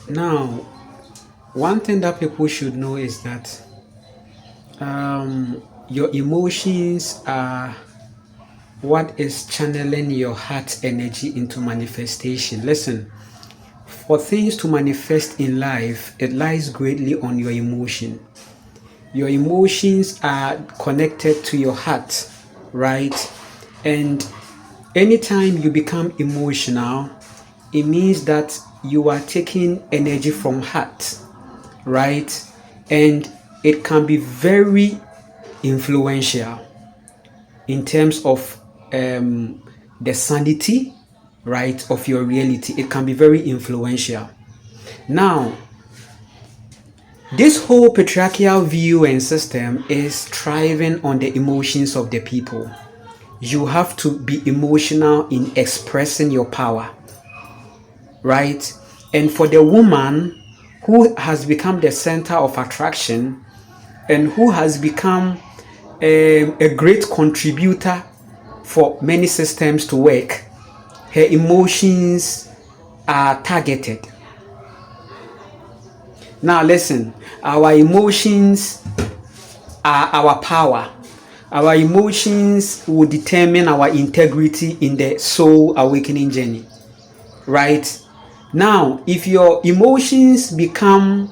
Now, one thing that people should know is that your emotions are what is channeling your heart energy into manifestation. Listen, for things to manifest in life, it lies greatly on your emotion. Your emotions are connected to your heart, right? And anytime you become emotional, it means that you are taking energy from heart, right? And it can be very influential in terms of the sanity, right, of your reality. It can be very influential. Now, this whole patriarchal view and system is thriving on the emotions of the people. You have to be emotional in expressing your power, right? And for the woman who has become the center of attraction and who has become a great contributor for many systems to work, her emotions are targeted. Now listen, our emotions are our power. Our emotions will determine our integrity in the soul awakening journey, right? Now, if your emotions become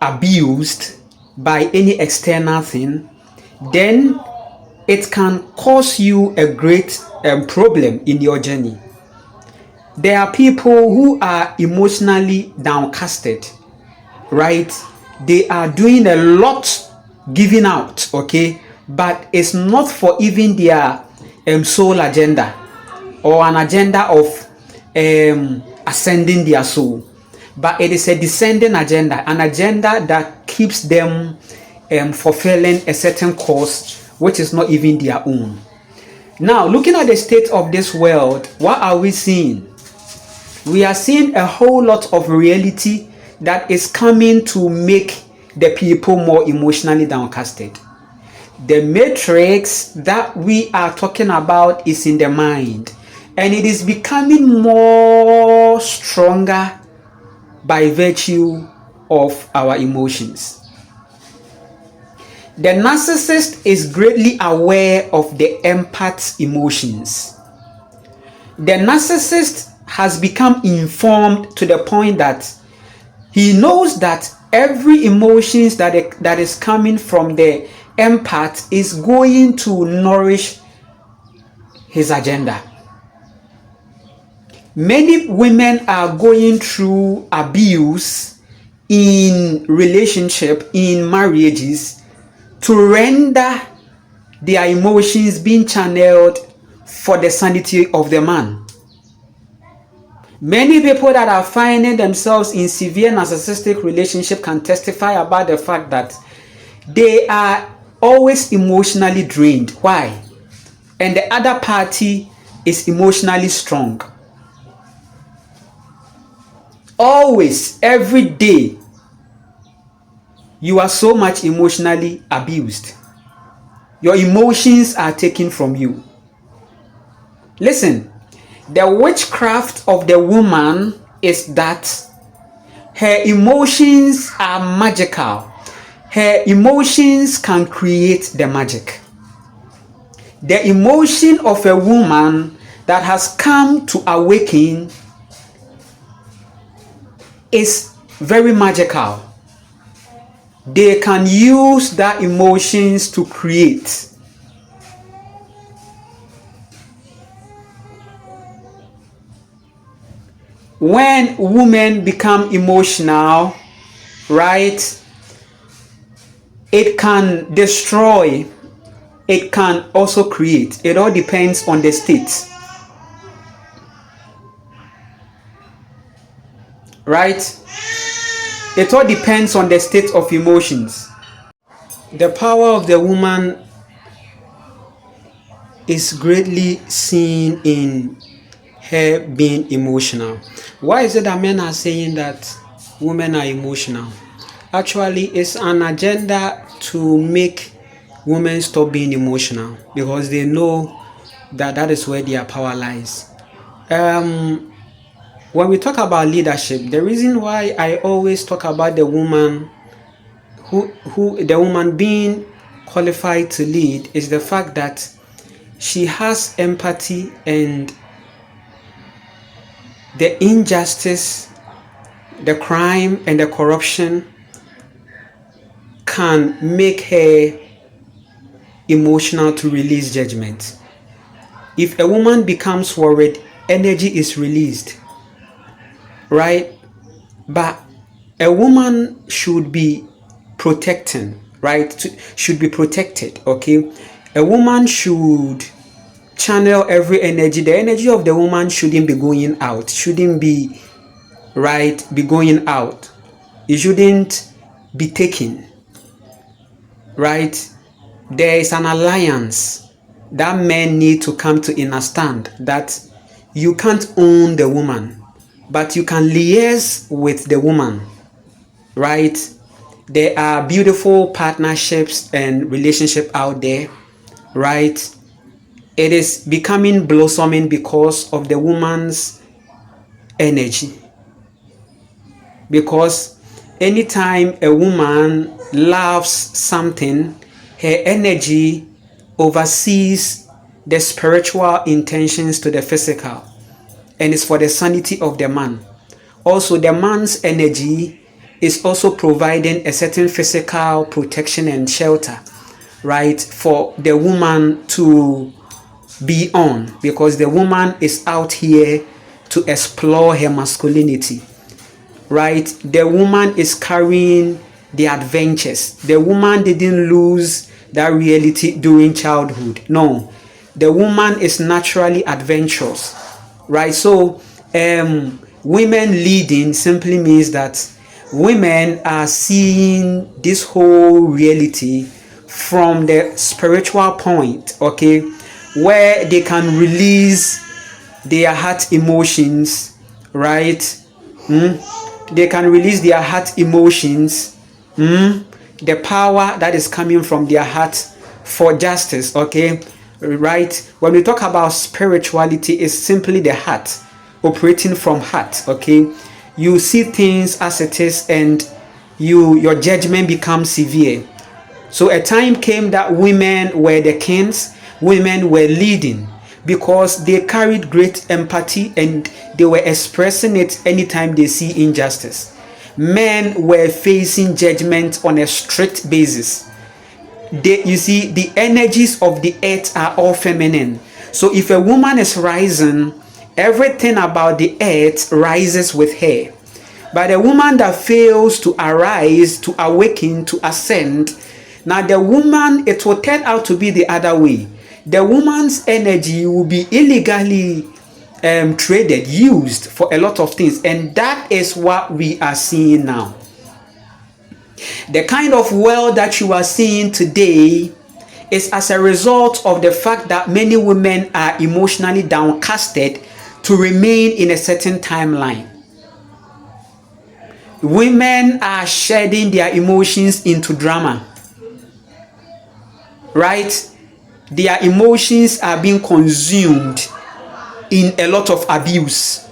abused by any external thing, then it can cause you a great problem in your journey. There are people who are emotionally downcasted, right? They are doing a lot giving out, okay, but it's not for even their soul agenda or an agenda of ascending their soul, but it is a descending agenda, an agenda that keeps them fulfilling a certain cause which is not even their own. Now, looking at the state of this world, what are we seeing? We are seeing a whole lot of reality that is coming to make the people more emotionally downcasted. The matrix that we are talking about is in the mind, and it is becoming more stronger by virtue of our emotions. The narcissist is greatly aware of the empath's emotions. The narcissist has become informed to the point that he knows that every emotions that is coming from the empath is going to nourish his agenda. Many women are going through abuse in relationship, in marriages, to render their emotions being channeled for the sanity of the man. Many people that are finding themselves in severe narcissistic relationship can testify about the fact that they are always emotionally drained. Why? And the other party is emotionally strong. Always, every day, you are so much emotionally abused. Your emotions are taken from you. Listen, the witchcraft of the woman is that her emotions are magical. Her emotions can create the magic. The emotion of a woman that has come to awaken is very magical. They can use that emotions to create. When women become emotional, right, it can destroy, it can also create. It all depends on the state, right? It all depends on the state of emotions. The power of the woman is greatly seen in her being emotional. Why is it that men are saying that women are emotional? Actually, it's an agenda to make women stop being emotional because they know that that is where their power lies. when we talk about leadership, the reason why I always talk about the woman who the woman being qualified to lead is the fact that she has empathy, and the injustice, the crime, and the corruption can make her emotional to release judgment. If a woman becomes worried, energy is released, right? But a woman should be protecting, right? Should be protected, okay? A woman should channel every energy. The energy of the woman shouldn't be going out, shouldn't be, right, be going out. It shouldn't be taken, right? There is an alliance that men need to come to understand, that you can't own the woman, but you can liaise with the woman, right? There are beautiful partnerships and relationships out there, right? It is becoming blossoming because of the woman's energy. Because anytime a woman loves something, her energy oversees the spiritual intentions to the physical, and it's for the sanity of the man. Also, the man's energy is also providing a certain physical protection and shelter, right, for the woman to be on, because the woman is out here to explore her masculinity, right? The woman is carrying the adventures. The woman didn't lose that reality during childhood. No, the woman is naturally adventurous, right? So women leading simply means that women are seeing this whole reality from the spiritual point, okay, where they can release their heart emotions, right? They can release their heart emotions, the power that is coming from their heart for justice, okay, right? When we talk about spirituality, it's simply the heart, operating from heart, okay? You see things as it is, and your judgment becomes severe. So a time came that women were the kings, women were leading, because they carried great empathy and they were expressing it anytime they see injustice. Men were facing judgment on a strict basis. You see, the energies of the earth are all feminine. So if a woman is rising, everything about the earth rises with her. But a woman that fails to arise, to awaken, to ascend, now the woman, it will turn out to be the other way. The woman's energy will be illegally traded, used for a lot of things, and that is what we are seeing now. The kind of world that you are seeing today is as a result of the fact that many women are emotionally downcasted to remain in a certain timeline. Women are shedding their emotions into drama, right? Their emotions are being consumed in a lot of abuse.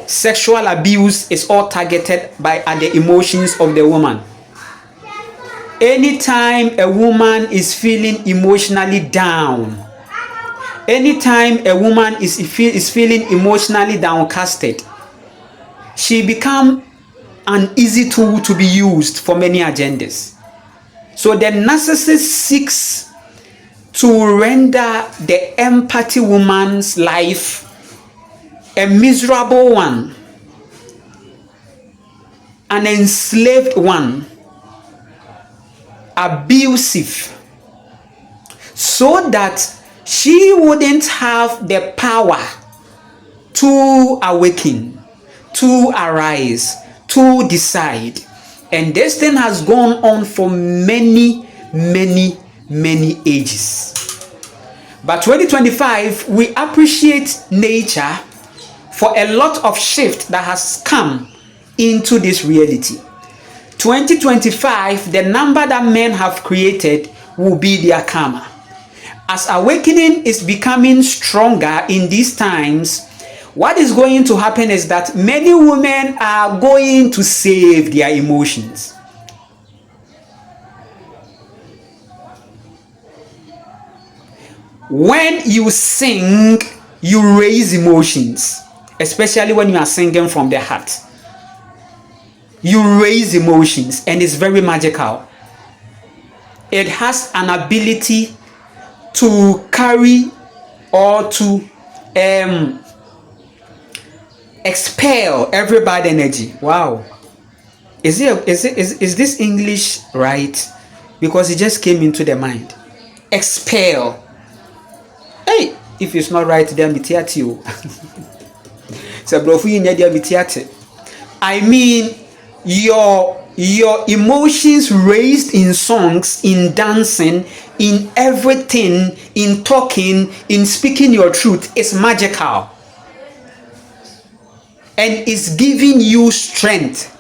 Sexual abuse is all targeted at the emotions of the woman. Anytime a woman is feeling emotionally down, anytime a woman is feeling emotionally downcasted, she becomes an easy tool to be used for many agendas. So the narcissist seeks to render the empathy woman's life a miserable one, an enslaved one, abusive, so that she wouldn't have the power to awaken, to arise, to decide. And this thing has gone on for many ages. But 2025, we appreciate nature for a lot of shift that has come into this reality. 2025, the number that men have created will be their karma. As awakening is becoming stronger in these times, what is going to happen is that many women are going to save their emotions. When you sing, you raise emotions, especially when you are singing from the heart. You raise emotions, and it's very magical. It has an ability to carry or to expel every bad energy. Wow. Is this English right? Because it just came into the mind. Expel. Hey, if it's not right, then be you. So, bro, I mean, your emotions raised in songs, in dancing, in everything, in talking, in speaking your truth is magical. And it's giving you strength.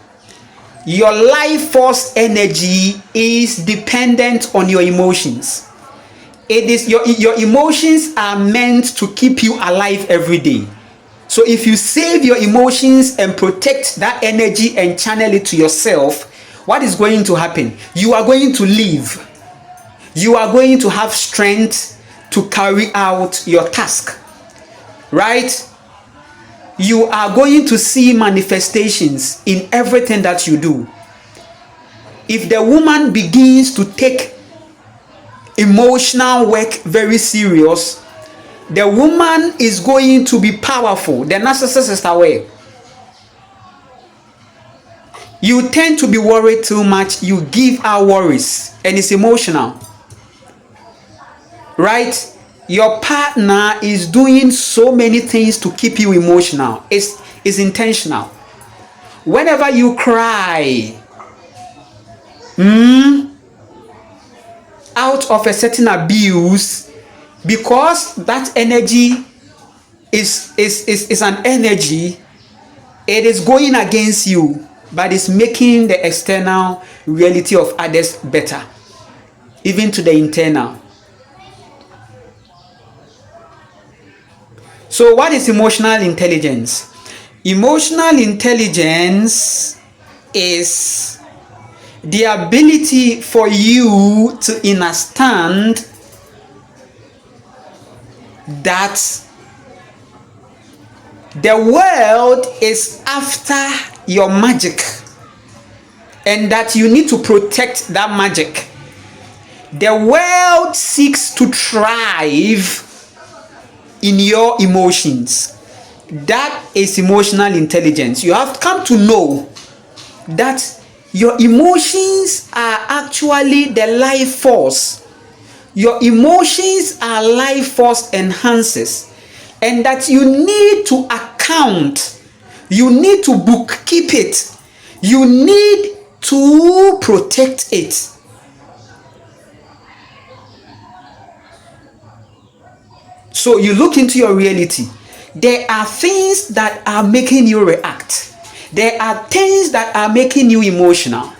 Your life force energy is dependent on your emotions. It is your emotions are meant to keep you alive every day. So if you save your emotions and protect that energy and channel it to yourself, what is going to happen? You are going to live. You are going to have strength to carry out your task. Right? You are going to see manifestations in everything that you do. If the woman begins to take emotional work very serious, the woman is going to be powerful. The narcissist is aware. You tend to be worried too much. You give out worries, and it's emotional. Right? Your partner is doing so many things to keep you emotional. It's intentional. Whenever you cry, out of a certain abuse, because that energy is an energy, it is going against you, but it's making the external reality of others better, even to the internal. So what is emotional intelligence? Emotional intelligence is the ability for you to understand that the world is after your magic and that you need to protect that magic. The world seeks to thrive in your emotions. That is emotional intelligence. You have come to know that your emotions are actually the life force. Your emotions are life force enhancers, and that you need to account, you need to bookkeep it, you need to protect it. So you look into your reality. There are things that are making you react. There are things that are making you emotional.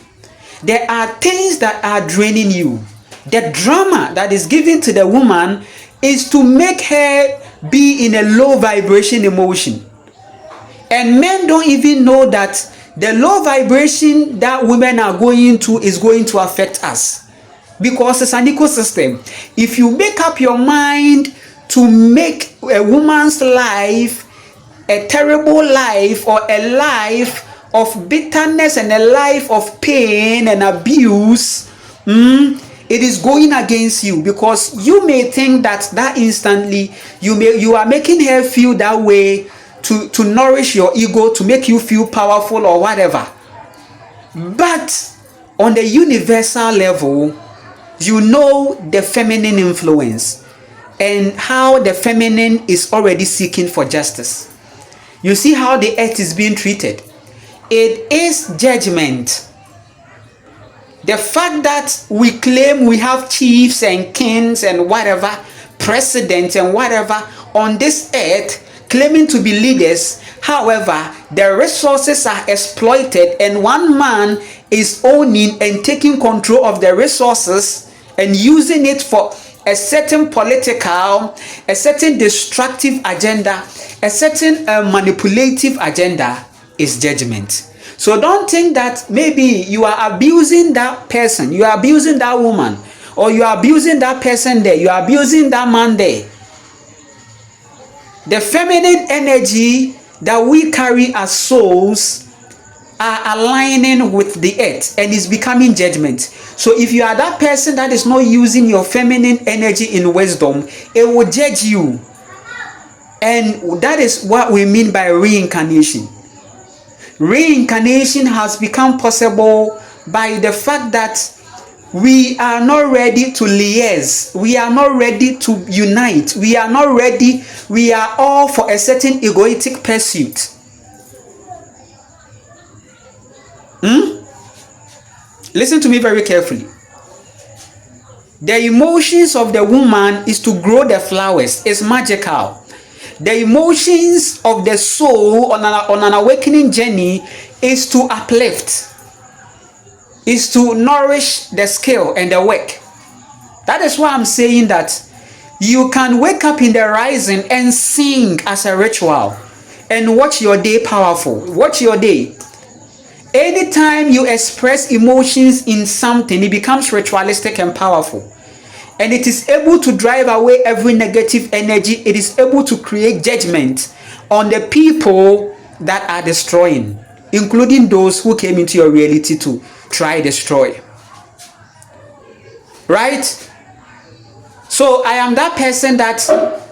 There are things that are draining you. The drama that is given to the woman is to make her be in a low vibration emotion. And men don't even know that the low vibration that women are going to is going to affect us, because it's an ecosystem. If you make up your mind to make a woman's life a terrible life, or a life of bitterness and a life of pain and abuse, it is going against you, because you may think that instantly you are making her feel that way to nourish your ego, to make you feel powerful or whatever. But on the universal level, you know the feminine influence and how the feminine is already seeking for justice. You see how the earth is being treated. It is judgment. The fact that we claim we have chiefs and kings and whatever, presidents and whatever on this earth, claiming to be leaders, however, the resources are exploited and one man is owning and taking control of the resources and using it for a certain political, a certain destructive agenda, a certain manipulative agenda is judgment. So don't think that maybe you are abusing that person, you are abusing that woman, or you are abusing that person there, you are abusing that man there. The feminine energy that we carry as souls are aligning with the earth and is becoming judgment. So if you are that person that is not using your feminine energy in wisdom, it will judge you. And that is what we mean by reincarnation. Reincarnation has become possible by the fact that we are not ready to liaise, we are not ready to unite, we are not ready, we are all for a certain egoistic pursuit. Listen to me very carefully. The emotions of the woman is to grow the flowers. It's magical. The emotions of the soul on an awakening journey is to uplift, is to nourish the skill and the work. That is why I'm saying that you can wake up in the rising and sing as a ritual and watch your day powerful. Watch your day. Anytime you express emotions in something, it becomes ritualistic and powerful. And it is able to drive away every negative energy. It is able to create judgment on the people that are destroying, including those who came into your reality to try destroy. Right? So I am that person that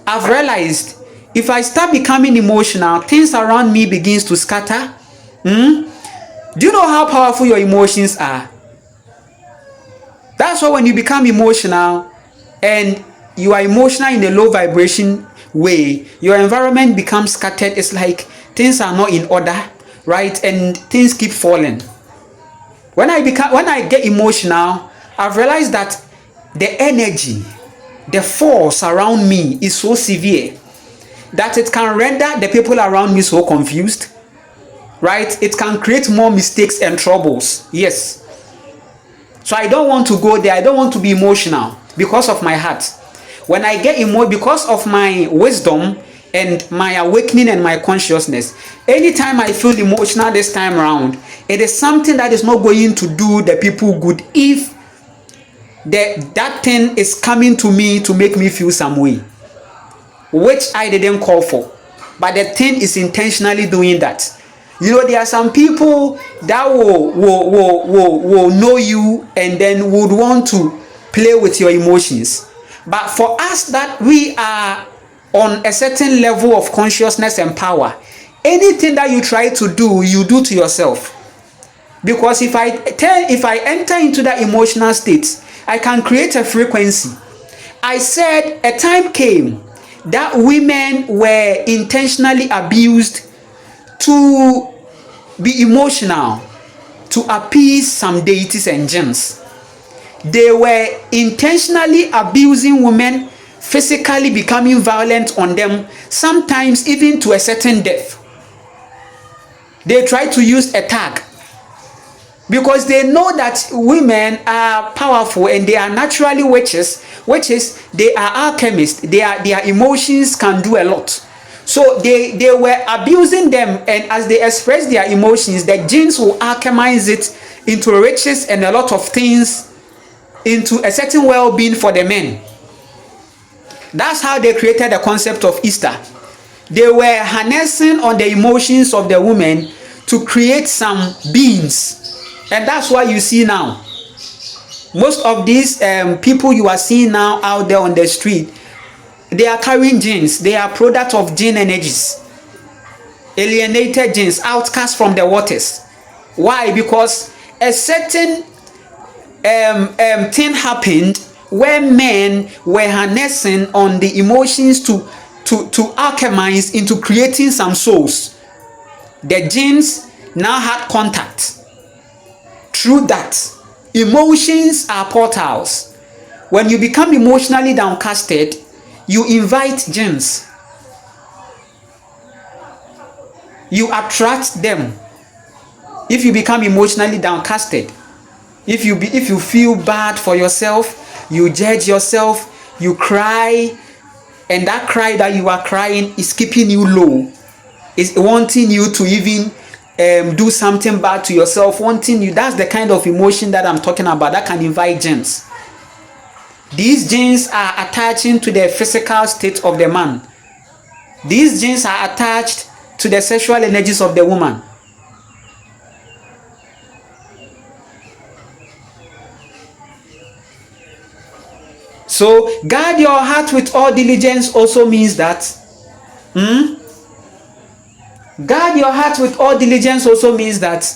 I've realized if I start becoming emotional, things around me begins to scatter. Do you know how powerful your emotions are? That's why when you become emotional and you are emotional in a low vibration way, your environment becomes scattered. It's like things are not in order, right? And things keep falling. When I get emotional, I've realized that the energy, the force around me is so severe that it can render the people around me so confused. Right? It can create more mistakes and troubles. Yes. So I don't want to go there. I don't want to be emotional because of my heart. When I get emotional, because of my wisdom and my awakening and my consciousness, anytime I feel emotional this time around, it is something that is not going to do the people good if that thing is coming to me to make me feel some way, which I didn't call for. But the thing is intentionally doing that. You know, there are some people that will know you and then would want to play with your emotions. But for us that we are on a certain level of consciousness and power, anything that you try to do, you do to yourself. Because if I enter into that emotional state, I can create a frequency. I said a time came that women were intentionally abused to be emotional, to appease some deities and jinns. They were intentionally abusing women, physically becoming violent on them, sometimes even to a certain death. They try to use a tag because they know that women are powerful and they are naturally witches, they are alchemists, their emotions can do a lot. So they were abusing them, and as they express their emotions, the jinns will alchemize it into riches and a lot of things, into a certain well-being for the men. That's how they created the concept of Easter. They were harnessing on the emotions of the women to create some beings, and that's why you see now most of these people you are seeing now out there on the street, they are carrying jinns. They are product of jinn energies, alienated jinns, outcast from the waters. Why? Because a certain thing happened where men were harnessing on the emotions to alchemize into creating some souls. The jinns now had contact through that. Emotions are portals. When you become emotionally downcasted, you invite jinns. You attract them. If you become emotionally downcasted, if you feel bad for yourself, you judge yourself, you cry, and that cry that you are crying is keeping you low, is wanting you to even do something bad to yourself, wanting you. That's the kind of emotion that I'm talking about, that can invite genes. These genes are attaching to the physical state of the man. These genes are attached to the sexual energies of the woman. So guard your heart with all diligence also means that guard your heart with all diligence also means that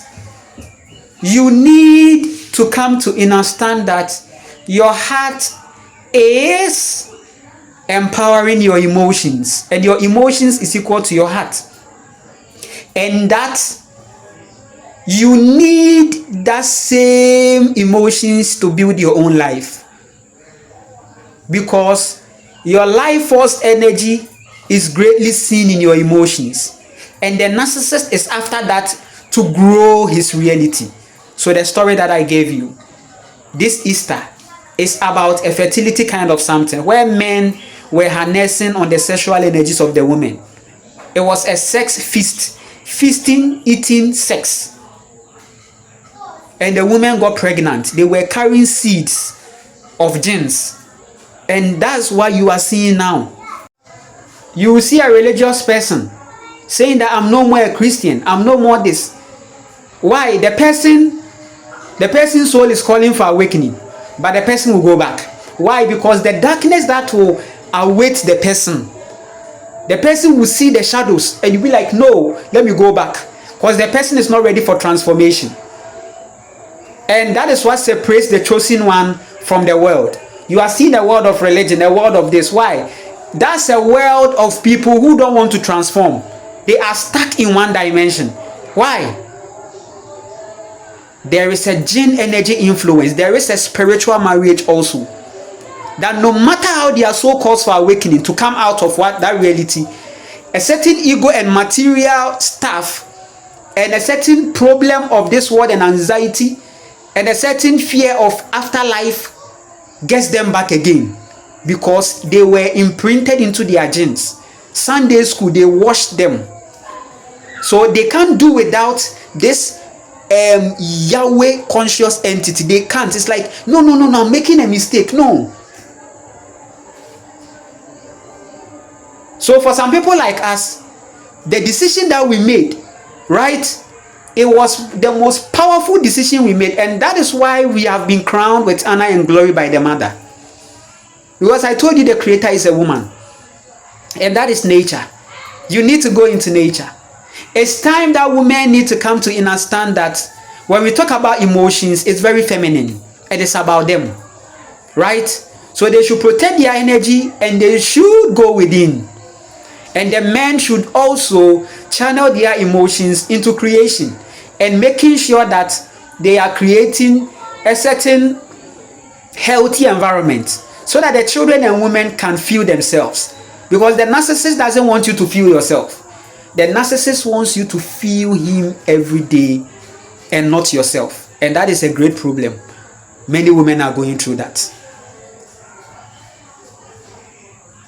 you need to come to understand that your heart is empowering your emotions, and your emotions is equal to your heart, and that you need that same emotions to build your own life, because your life force energy is greatly seen in your emotions, and the narcissist is after that to grow his reality. So the story that I gave you this Easter is about a fertility kind of something, where men were harnessing on the sexual energies of the women. It was a sex feast, feasting, eating, sex, and the women got pregnant. They were carrying seeds of genes, and that's what you are seeing now. You will see a religious person saying that I'm no more a Christian, I'm no more this. Why? The person's soul is calling for awakening, but the person will go back. Why? Because the darkness that will await the person will see the shadows, and you'll be like, no, let me go back, because the person is not ready for transformation. And that is what separates the chosen one from the world. You are seeing the world of religion, the world of this. Why? That's a world of people who don't want to transform. They are stuck in one dimension. Why? There is a gene energy influence. There is a spiritual marriage also. That no matter how they are so called for awakening to come out of that reality, a certain ego and material stuff, and a certain problem of this world and anxiety, and a certain fear of afterlife gets them back again, because they were imprinted into their genes. Sunday school, they washed them, so they can't do without this Yahweh conscious entity. They can't. It's like, no, I'm making a mistake. No. So for some people like us, the decision that we made, right, it was the most powerful decision we made, and that is why we have been crowned with honor and glory by the mother. Because I told you the creator is a woman, and that is nature. You need to go into nature. It's time that women need to come to understand that when we talk about emotions, it's very feminine, and it's about them, right? So they should protect their energy, and they should go within. And the men should also channel their emotions into creation, and making sure that they are creating a certain healthy environment, so that the children and women can feel themselves. Because the narcissist doesn't want you to feel yourself. The narcissist wants you to feel him every day and not yourself. And that is a great problem. Many women are going through that.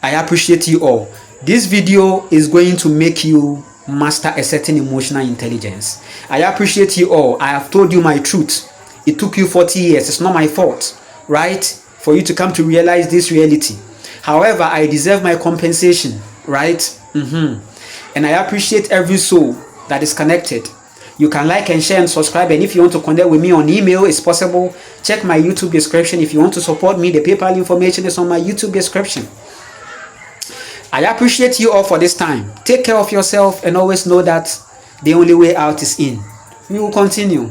I appreciate you all. This video is going to make you master a certain emotional intelligence. I appreciate you all. I have told you my truth. It took you 40 years. It's not my fault, right? For you to come to realize this reality. However, I deserve my compensation, right? And I appreciate every soul that is connected. You can like and share and subscribe, and if you want to connect with me on email, it's possible. Check my YouTube description. If you want to support me, the PayPal information is on my YouTube description. I appreciate you all for this time. Take care of yourself, and always know that the only way out is in. We will continue.